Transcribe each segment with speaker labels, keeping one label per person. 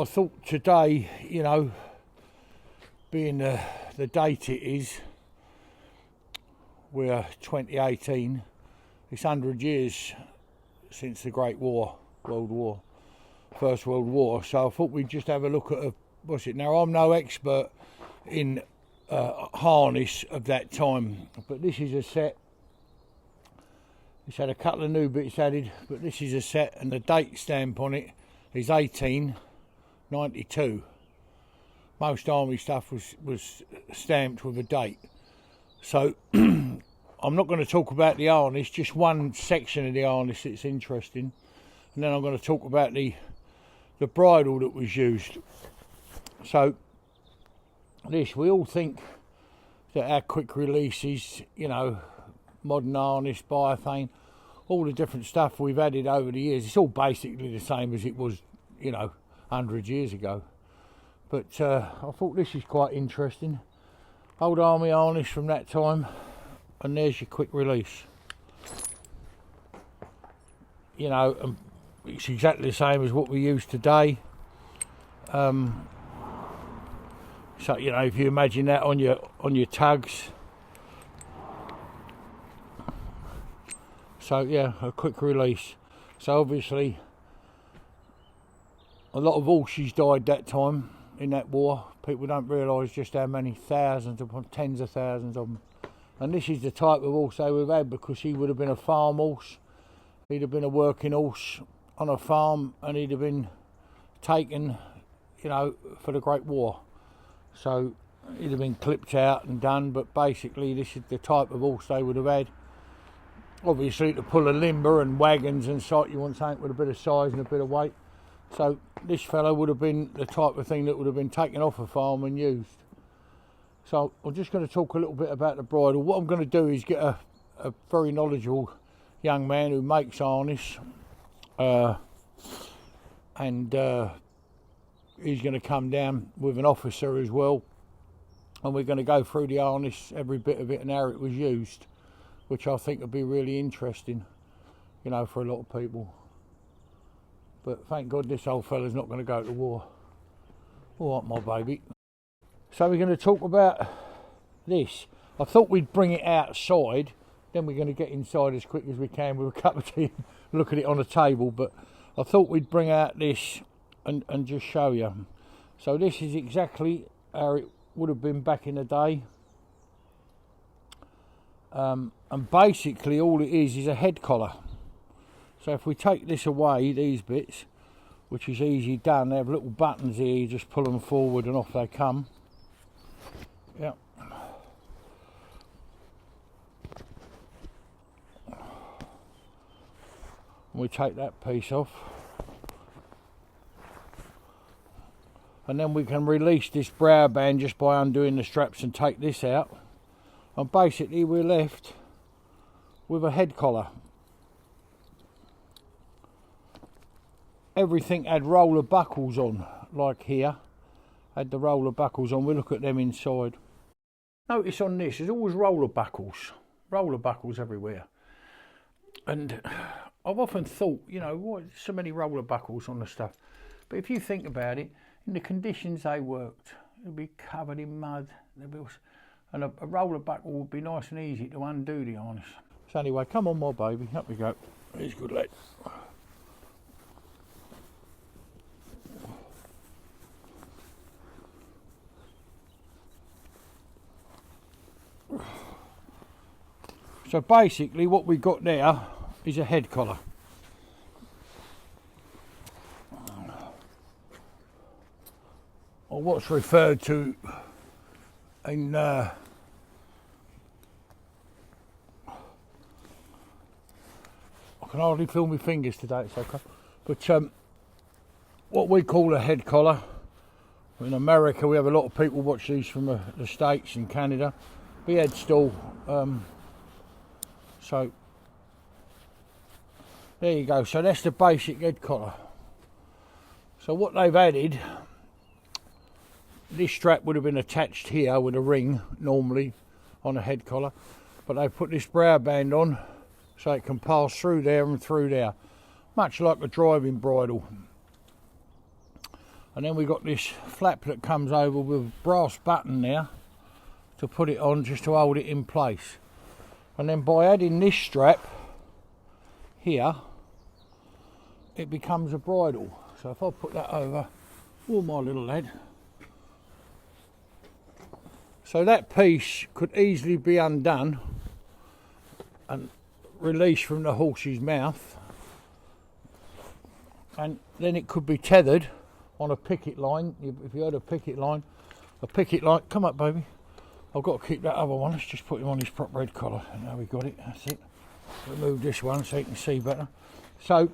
Speaker 1: I thought today, you know, being the date it is, we're 2018, it's 100 years since the Great War, First World War. So I thought we'd just have a look at what's it. Now, I'm no expert in harness of that time, but this is a set. It's had a couple of new bits added, but this is a set, and the date stamp on it is 1892. Most army stuff was stamped with a date. So I'm not going to talk about the harness, just one section of the harness that's interesting, and then I'm going to talk about the bridle that was used. So this, we all think that our quick releases, you know, modern harness, biothane, all the different stuff we've added over the years, it's all basically the same as it was, you know, 100 years ago. But I thought this is quite interesting. Old army harness from that time, and there's your quick release. You know, it's exactly the same as what we use today. So, you know, if you imagine that on your tugs. So yeah, a quick release. So obviously a lot of horses died that time in that war. People don't realise just how many thousands upon tens of thousands of them. And this is the type of horse they would have had, because he would have been a farm horse. He'd have been a working horse on a farm, and he'd have been taken, you know, for the Great War. So he'd have been clipped out and done, but basically this is the type of horse they would have had. Obviously to pull a limber and wagons and sight, you want something with a bit of size and a bit of weight. So this fellow would have been the type of thing that would have been taken off a farm and used. So I'm just going to talk a little bit about the bridle. What I'm going to do is get a very knowledgeable young man who makes harness, and he's going to come down with an officer as well, and we're going to go through the harness, every bit of it and how it was used, which I think would be really interesting, you know, for a lot of people. But thank God this old fella's not going to go to war. All right, my baby. So we're going to talk about this. I thought we'd bring it outside, then we're going to get inside as quick as we can with a cup of tea and look at it on a table. But I thought we'd bring out this and just show you. So this is exactly how it would have been back in the day. And basically all it is a head collar. So if we take this away, these bits, which is easy done, they have little buttons here, you just pull them forward and off they come. Yeah. We take that piece off, and then we can release this brow band just by undoing the straps and take this out, and basically we're left with a head collar. Everything had roller buckles on, like here had the roller buckles on. We'll look at them inside. Notice on this there's always roller buckles everywhere, and I've often thought, you know, why so many roller buckles on the stuff? But if you think about it, in the conditions they worked, it'd be covered in mud, and a roller buckle would be nice and easy to undo the harness. So anyway, come on, my baby, up we go. Here's good lad. So basically what we got there is a head collar. Or what's referred to in I can hardly feel my fingers today, it's okay. But what we call a head collar. In America we have a lot of people watch these from the States and Canada. The head stall. So there you go. So that's the basic head collar. So what they've added, this strap would have been attached here with a ring normally on a head collar, but they put this brow band on so it can pass through there and through there, much like a driving bridle. And then we got this flap that comes over with a brass button there to put it on, just to hold it in place. And then by adding this strap here, it becomes a bridle. So if I put that over, oh my little lad. So that piece could easily be undone and released from the horse's mouth, and then it could be tethered on a picket line. If you had a picket line, come up baby, I've got to keep that other one, let's just put him on his proper head collar. Now we got it, that's it. Remove this one so you can see better. So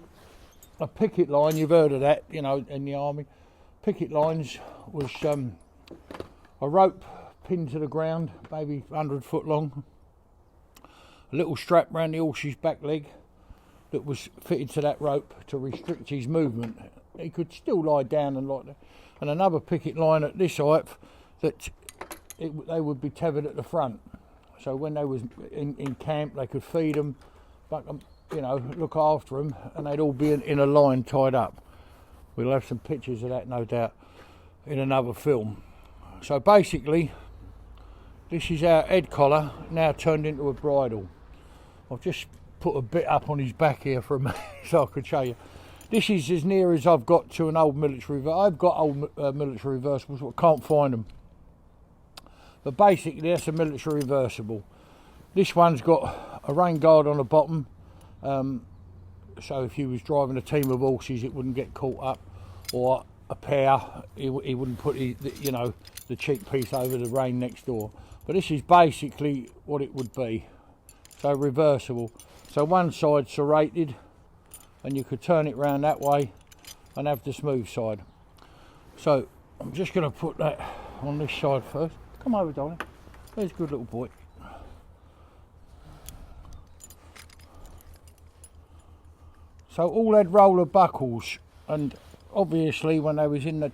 Speaker 1: a picket line, you've heard of that, you know, in the army. Picket lines was a rope pinned to the ground, maybe 100 foot long, a little strap round the horse's back leg that was fitted to that rope to restrict his movement. He could still lie down and like that. And another picket line at this height that they would be tethered at the front. So when they was in camp, they could feed them, but you know, look after them, and they'd all be in a line tied up. We'll have some pictures of that, no doubt, in another film. So basically, this is our head collar now turned into a bridle. I've just put a bit up on his back here for a minute so I could show you. This is as near as I've got to an old military. I've got old military reversibles, but I can't find them. But basically, that's a military reversible. This one's got a rain guard on the bottom, so if you was driving a team of horses, it wouldn't get caught up, or a pair, he wouldn't put the cheek piece over the rain next door. But this is basically what it would be. So reversible. So one side serrated, and you could turn it round that way and have the smooth side. So I'm just going to put that on this side first. Come over, darling. There's a good little boy. So all had roller buckles, and obviously when they was in the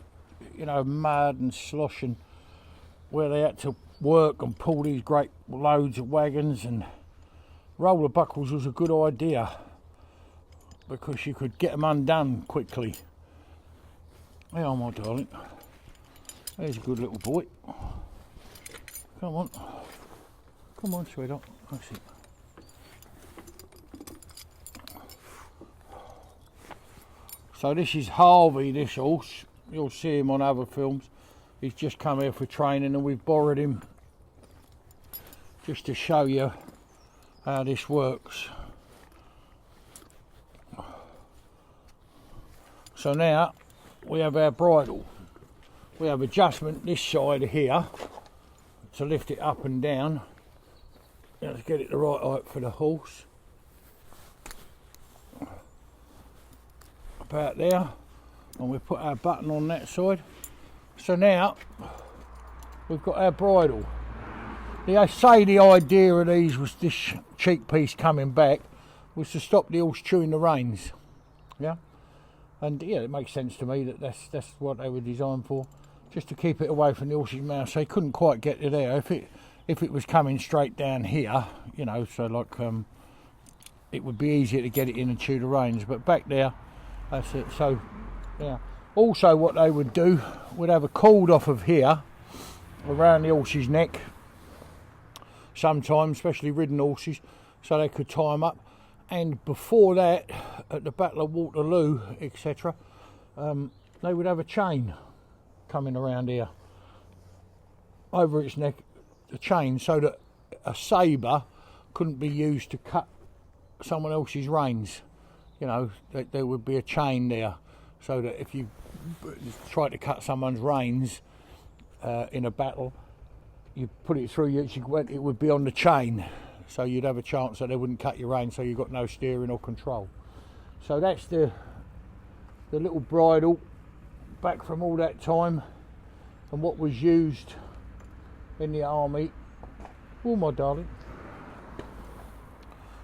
Speaker 1: mud and slosh, and where they had to work and pull these great loads of wagons, and roller buckles was a good idea because you could get them undone quickly. There my darling. There's a good little boy. Come on sweetheart, that's it. So this is Harvey, this horse. You'll see him on other films. He's just come here for training, and we've borrowed him just to show you how this works. So now we have our bridle. We have adjustment this side here to lift it up and down. Let's get it the right height for the horse. About there, and we put our button on that side. So now we've got our bridle. I say the idea of these was this cheek piece coming back was to stop the horse chewing the reins. Yeah, and yeah, it makes sense to me that that's what they were designed for, just to keep it away from the horse's mouth, so he couldn't quite get to there. If it was coming straight down here, so like it would be easier to get it in and chew the reins, but back there, that's it. So yeah, also what they would do, would have a cord off of here around the horse's neck sometimes, especially ridden horses, so they could tie them up. And before that, at the Battle of Waterloo, etc., they would have a chain coming around here over its neck, a chain, so that a sabre couldn't be used to cut someone else's reins. There would be a chain there, so that if you try to cut someone's reins in a battle, you put it through it would be on the chain, so you'd have a chance that they wouldn't cut your reins, so you got no steering or control. So that's the little bridle back from all that time, and what was used in the army. Oh my darling.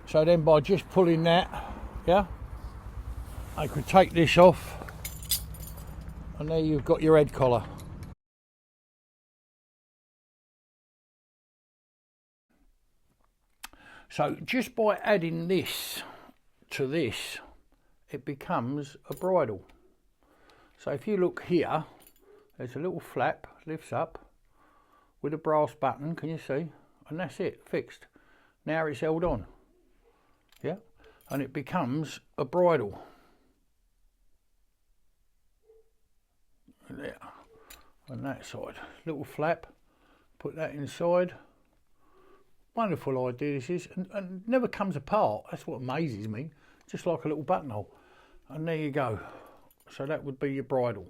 Speaker 1: So then by just pulling that, yeah, I could take this off, and there you've got your head collar. So just by adding this to this, it becomes a bridle. So if you look here, there's a little flap, lifts up with a brass button, can you see? And that's it, fixed. Now it's held on, yeah? And it becomes a bridle. There, on that side, little flap, put that inside. Wonderful idea this is, and never comes apart. That's what amazes me, just like a little buttonhole. And there you go. So that would be your bridle.